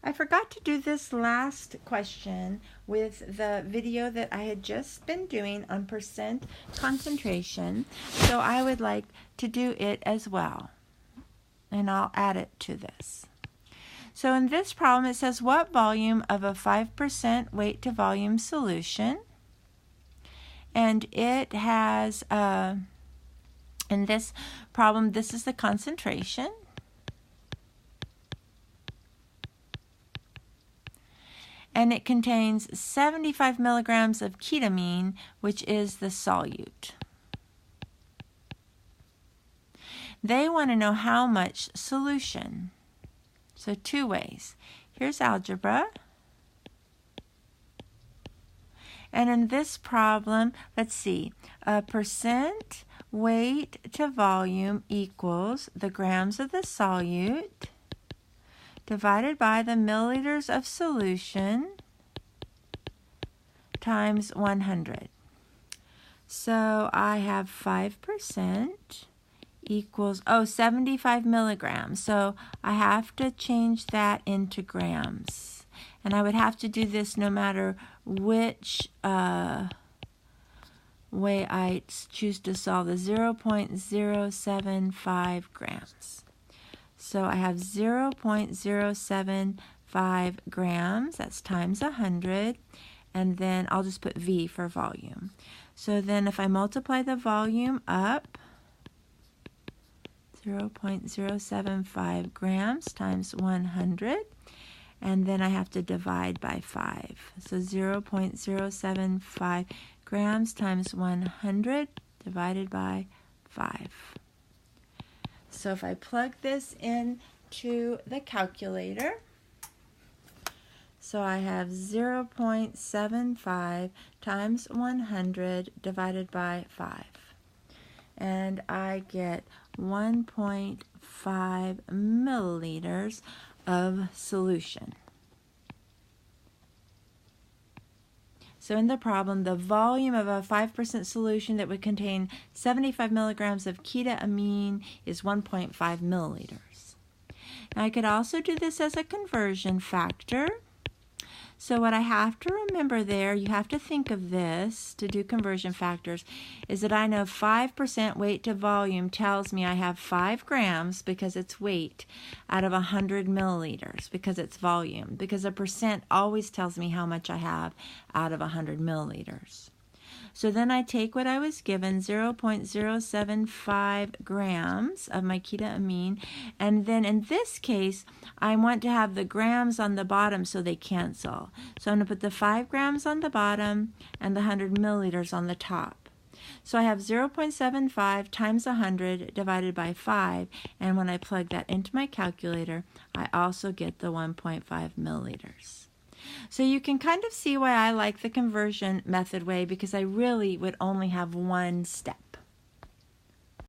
I forgot to do this last question with the video that I had just been doing on percent concentration, so I would like to do it as well, and I'll add it to this. So in this problem, it says what volume of a 5% weight to volume solution, and it has, in this problem, this is the concentration. And it contains 75 milligrams of ketamine, which is the solute. They want to know how much solution. So two ways. Here's algebra. And in this problem, let's see, a percent weight to volume equals the grams of the solute divided by the milliliters of solution times 100. So I have 5% equals, 75 milligrams. So I have to change that into grams. And I would have to do this no matter which way I choose to solve the 0.075 grams. So I have 0.075 grams, that's times 100, and then I'll just put V for volume. So then if I multiply the volume up, 0.075 grams times 100, and then I have to divide by 5. So 0.075 grams times 100 divided by 5. So if I plug this into the calculator, so I have 0.75 times 100 divided by 5. And I get 1.5 milliliters of solution. So in the problem, the volume of a 5% solution that would contain 75 milligrams of ketamine is 1.5 milliliters. Now I could also do this as a conversion factor. So what I have to remember there, you have to think of this to do conversion factors, is that I know 5% weight to volume tells me I have 5 grams because it's weight out of 100 milliliters because it's volume, because a percent always tells me how much I have out of 100 milliliters. So then I take what I was given, 0.075 grams of my ketamine, and then in this case, I want to have the grams on the bottom so they cancel. So I'm going to put the 5 grams on the bottom and the 100 milliliters on the top. So I have 0.75 times 100 divided by 5, and when I plug that into my calculator, I also get the 1.5 milliliters. So you can kind of see why I like the conversion method way, because I really would only have one step.